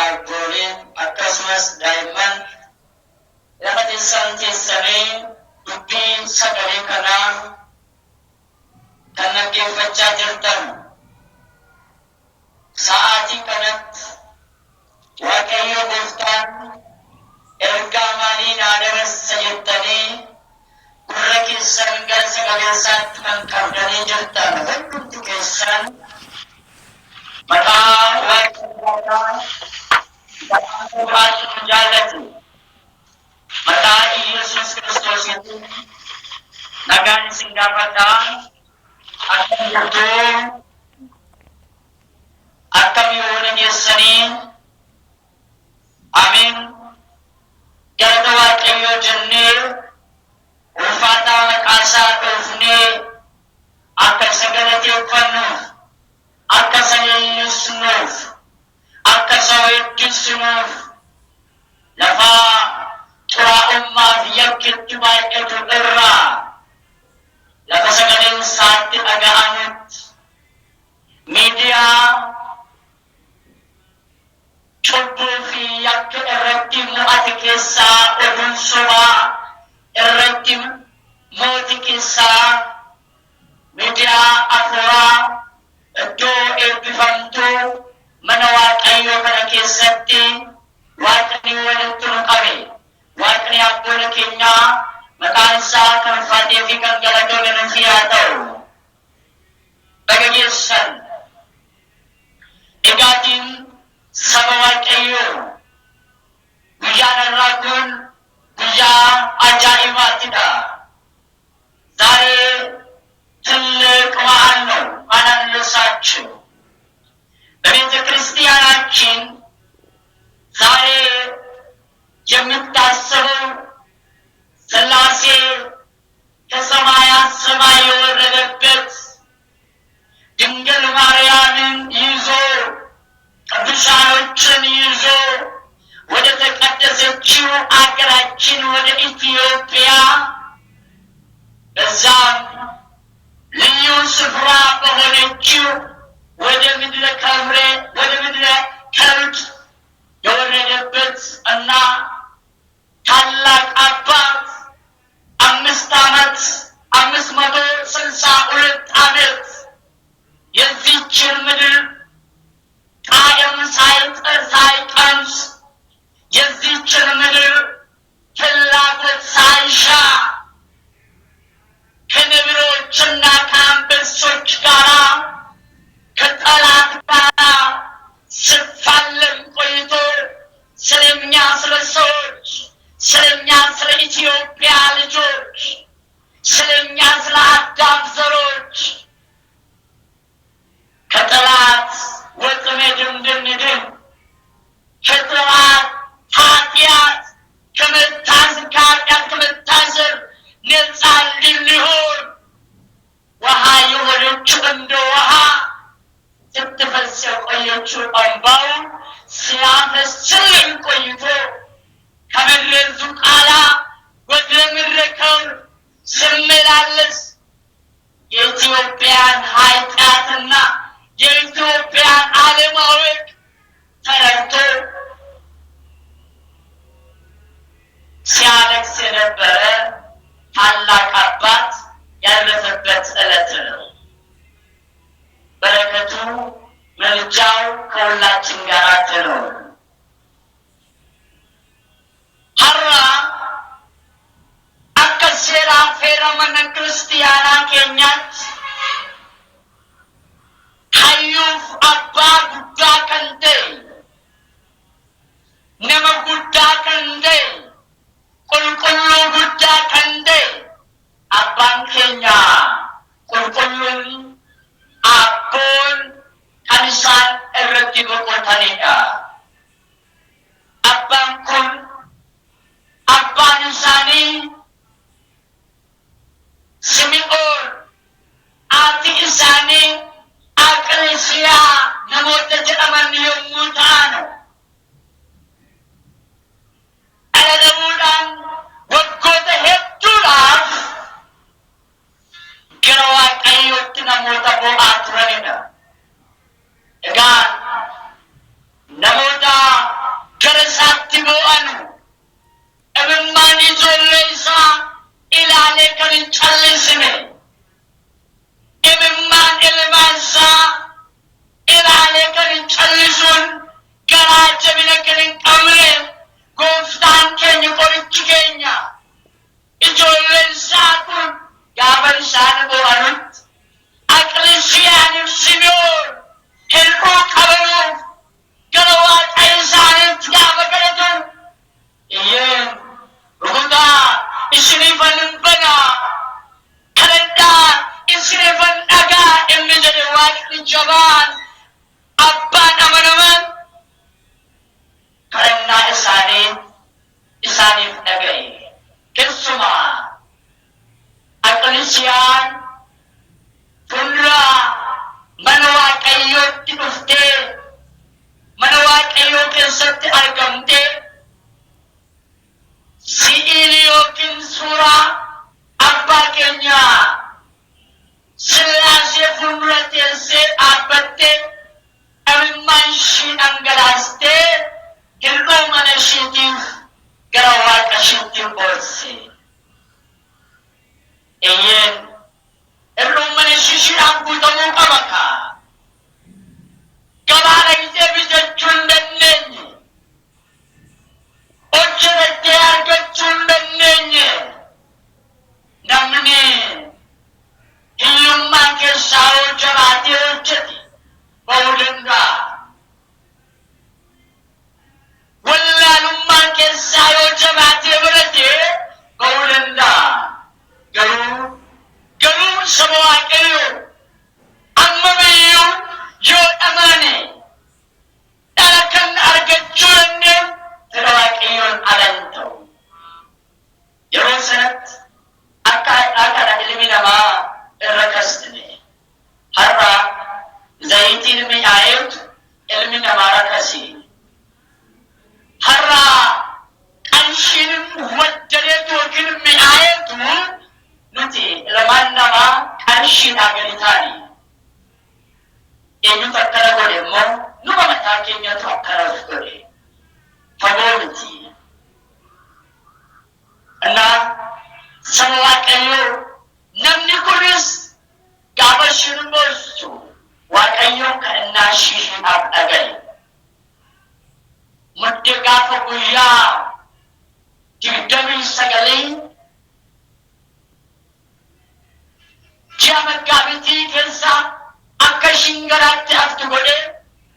arbooliin akkasumas daa'imman lafa teessan teessanii dubbii sagalee kanaa kan dhaggeeffachaa jirtan sa'aatii kanatti Waaqayyo Gooftaan ergaa maalii naa dabarsa jettanii gurra keessan gara sagaleessaatti kan qabdanii jirtan hundumti keessan maqaa Waaqayyoo jaallatu maqaa Yesuus Kiristoosiin nagaan isin gaafadhaa akkam jirtu akkam yoo dhageessanii Amin. Gara Waaqayyoo jennee ulfaataa maqaa isaa dhoofnee akka isa galateeffannuuf akka isa leellisnuuf akka isa weeddisinuuf lafa xuraa'ummaa fi yakkitti baay'atu irraa lafa sagaleen isaatti dhaga'amutti miidiyaa cubbuu fi yakka irratti mo'ate keessaa oduun sobaa irratti mooti keessaa miidiyaa afuuraa iddoo eebbifamtuu mana Waaqayyoo kana keessatti Waaqni walitti nu qabe Waaqni abboota keenyaa maqaan isaa kan ulfaatee fi kan galatame nuuf haa ta'u baga geessan egaatiin saba Waaqayyoo guyyaan irraa kun guyyaa ajaa'ibaatidha. ዛሬ ትልቅ በዓል ነው አናነሳችሁ በቤተ ክርስቲያናችን ዛሬ የምታሰበው ሥላሴ ከሰማያት ሰማይ የወረደበት ድንግል ማርያምን ይዞ ቅዱሳኖችን ይዞ ወደ ተቀደሰችው አገራችን ወደ ኢትዮጵያ በዛም ልዩ ስፍራ በሆነችው ወደ ምድረ ከብድ የወረደበት እና ታላቅ አባት 562 ዓመት የዚችን ምድር ጣዕም ሳይቀምስ የዚችን ምድር ፍላጎት ሳይሻ ከነብሮችና ከአንበሶች ጋር ከጠላት ጋር ሲፋለም ቆይቶ ስለኛ ስለ ሰዎች ስለኛ ስለ ኢትዮጵያ ልጆች ስለኛ ስለ አዳም ዘሮች ከጠላት ወጥመድ እንድንድን ከጠላት ኃጢአት ከመታሰር ነፃ እንድንሆን ውሃ የሆነችው እንደ ውሃ ስትፈስ የቆየችው እንባው ሲያፈስልን ቆይቶ ከምድረ ዙቃላ ወደ ምድረ ከብድ ስመላለስ የኢትዮጵያን ኃጢአትና የኢትዮጵያን አለማወቅ ተረድቶ ሲያለቅስ የነበረ ታላቅ አባት ያለፈበት ዕለት ነው። በረከቱ መልጃው ከሁላችን ጋር ትኑር። ሀራ akka seeraan feera mana kiristiyaanaa keenyaatti hayyuuf abbaa guddaa kan ta'e nama guddaa kan ta'e qulqulluu guddaa kan ta'e abbaan keenya qulqulluun abboon kan isaan irratti boqotanidha. Abbaan kun abbaan isaanii Simi'oon haati isaanii Aqilisiyaa namoota jedhaman yommuu ta'an dhalamuudhaan waggoota hedduudhaaf gara Waaqayyootti namoota bo'aa turanidha. Egaa namoota keessatti argamte si'ili yookiin suuraa abbaa keenya Sillaasee fuuldura teessee dhaabbattee dhabimmaan ishii dhangalaastee hir'uu mana ishiitiif gara waaqa ishiitti oolche. Eeyyeen hir'uu mana ishiidhaan guutamuu qaba kaa. Gabaadha gisee bitachuu hin dandeenye. Hojjetattee argachuu hin dandeenye. Namni hiyyummaa keessaa yoo jabaatee hojjete ba'uu danda'a. Wallaalummaa keessaa yoo jabaatee barate ba'uu danda'a. Garuu saba Waaqayyoo amma biyyuu yoo dhamane dhala kan argachuu dandeenyu fedha Waaqayyoon alan ta'u. Yeroo sanatti akka ilmi namaa irra kastine har'a zayitiin mi'aayetu ilmi namaa rakasi. Har'a qanshiin waddaneetu yookiin mi'aayetu nuti ilmaan namaa qanshiidhaa gadi taani. Eenyutu akkana godhe immoo numa mataa keenyatu akkana godhe. Fagoo miti. Innaa saba Waaqayyoo namni kunis gaafa ishiin boossu Waaqayyoon kadhannaa ishiidhaaf dhagaye. Madde gaafa guyyaa 29 ji'a Maggaabitii keessa akka ishiin garaatti haftu godhe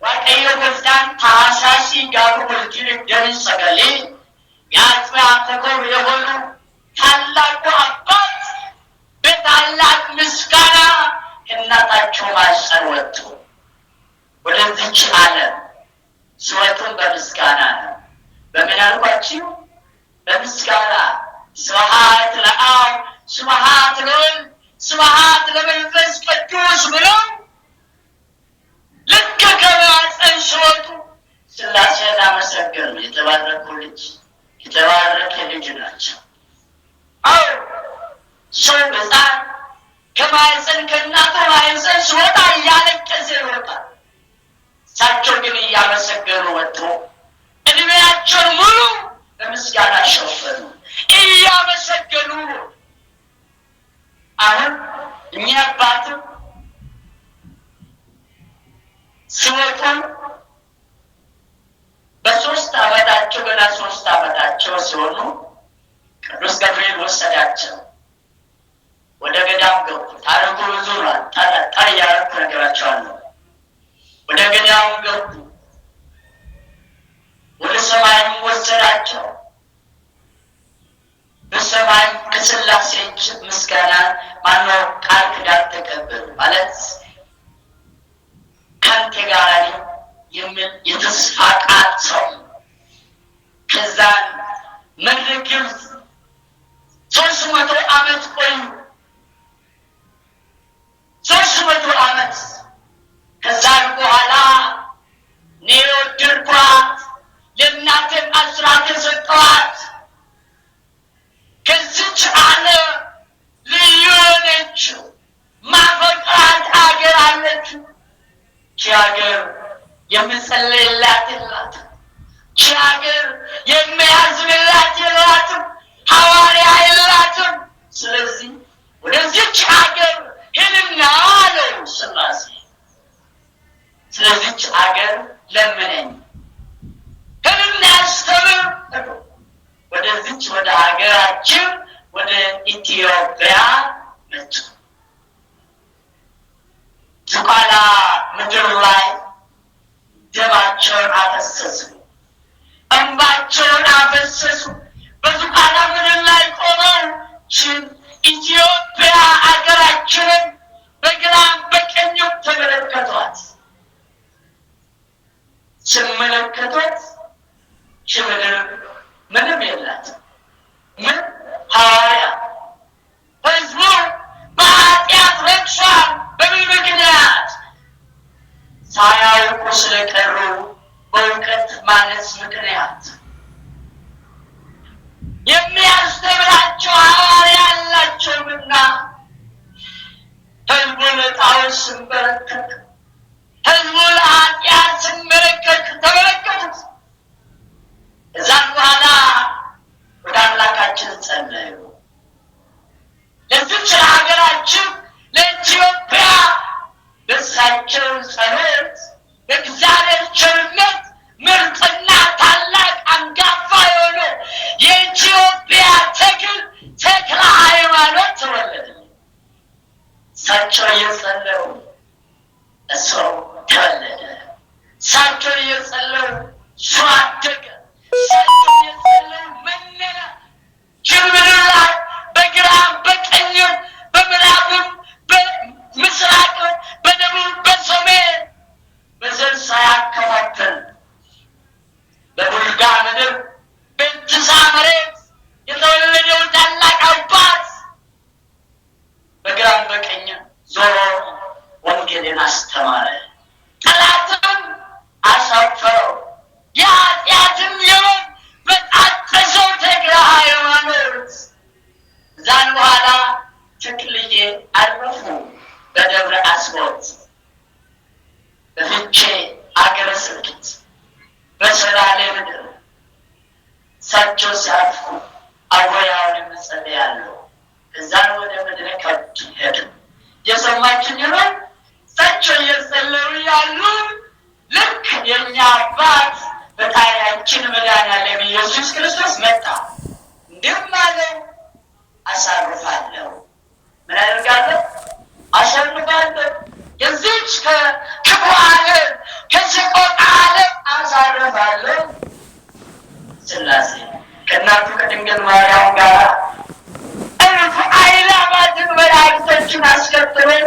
Waaqayyo Gooftaan Taasaasii gaafa bultii 29 የአጥቢያ ኮከብ የሆኑ ታላቁ አባት በታላቅ ምስጋና እናታቸው ማኅፀን ወጡ። ወደዚች ዓለም ሲወጡም በምስጋና ነው። በምን አልኳችሁ? በምስጋና። ስብሐት ለአብ ስብሐት ለወልድ ስብሐት ለመንፈስ ቅዱስ ብለው ልክ ከማኅፀን ሲወጡ ሥላሴን አመሰገኑ። የተባረኩ ልጅ የተባረከ ልጅ ናቸው። አዎ ሰው ሕፃን ከማኅፀን ከእናቱ ማኅፀን ሲወጣ እያለቀሰ ይወጣል። እሳቸው ግን እያመሰገኑ ወጡ። ዕድሜያቸውን ሙሉ በምስጋና ሸፈኑ፣ እያመሰገኑ። አሁን እኛ አባትም ሲወጡ በ3 ዓመታቸው ገና 3 ዓመታቸው ሲሆኑ ቅዱስ ገብርኤል ወሰዳቸው፣ ወደ ገዳም ገቡ። ታሪኩ ብዙ ነው፣ ጠር እያደረኩ እነግራቸዋለሁ። ወደ ገዳም ገቡ፣ ወደ ሰማይም ወሰዳቸው። በሰማይ ከሥላሴ እጅ ምስጋና ማነው ቃል ኪዳን ተቀበሉ። ማለት ከአንተ ጋር ነኝ የሚል የተስፋ ቃል ሰው። ከዛን ምድረ ግብፅ 300 ዓመት ቆዩ። 300 ዓመት። ከዛን በኋላ እኔ ወደድኳት የእናቴን አስራት የሰጠኋት ከዚች ዓለም ልዩ ነችው ማፈቅራት አገር አለችው። ይህች አገር የምጸልይላት የላትም። ይህች አገር የሚያዝንላት የላትም። ሐዋርያ የላትም። ስለዚህ ወደዚች አገር ሂድና አለው ሥላሴ። ስለዚች አገር ለምነኝ ሂድና አስተምር። ወደዚች ወደ ሀገራችን ወደ ኢትዮጵያ መጡ። ዝቋላ ምድር ላይ ደማቸውን አፈሰሱ፣ እንባቸውን አፈሰሱ። በዝቋላ ምድር ላይ ቆመው ኢትዮጵያ አገራችንን በግራም በቀኝም ተመለከቷት። ሲመለከቷት ምድር ምንም የላትም። ምን ሐዋርያ ሕዝቡ በኃጢአት ረክሷል። በምን ምክንያት? ሳያውቁ ስለቀሩ በእውቀት ማነስ ምክንያት የሚያስተምራቸው ሐዋርያ ያላቸውና ሕዝቡ ለጣዖት ሲንበረከክ፣ ሕዝቡ ለኃጢአት ሲንበረከክ ተመለከቱት። ከዛም በኋላ ወደ አምላካችን ጸለዩ። ለዚች ለሀገራችን ለኢትዮጵያ በእሳቸው ጸሎት በእግዚአብሔር ቸርነት ምርጥና ታላቅ አንጋፋ የሆነ የኢትዮጵያ ተክለ ሃይማኖት ተወለደ። እሳቸው እየጸለዩ ሰው ተወለደ። እሳቸው እየጸለዩ ሰው አደገ። እሳቸው እየጸለዩ መነነ። ጅምር ላይ በግራም በቀኝም በምዕራብም በምስራቅም በደቡብ በሰሜን በዘር ሳያከፋፍል በቡልጋ ምድር በእንትሳ መሬት የተወለደው ታላቅ አባት በግራም በቀኝም ዞሮ ወንጌልን አስተማረ። ጠላትም አሳፈረው። የኃጢአትም የሆን በጣጠሰው ተክለ ሃይማኖት። ከዛን በኋላ ተክልዬ አረፉ በደብረ አስቦት በፍቼ አገረ ስብከት በሰላሌ ምድር። እሳቸው ሲያርፉ አወያውን እጸልያለሁ። ከዛን ወደ ምድረ ከብድ ሄዱ። የሰማችኝ ነው። እሳቸው እየጸለዩ ያሉ ልክ የእኛ አባት በጣሪያችን መድኃኒዓለም ኢየሱስ ክርስቶስ መጣ። እንዲህም አለው፣ አሳርፋለሁ። ምን አደርጋለሁ? አሸንፋለሁ። የዚች ከክፉ ዓለም ከሰቆቃ ዓለም አሳርፋለሁ። ሥላሴ ከእናቱ ከድንግል ማርያም ጋር እልፍ አእላፋትን መላእክቶችን አስከትለን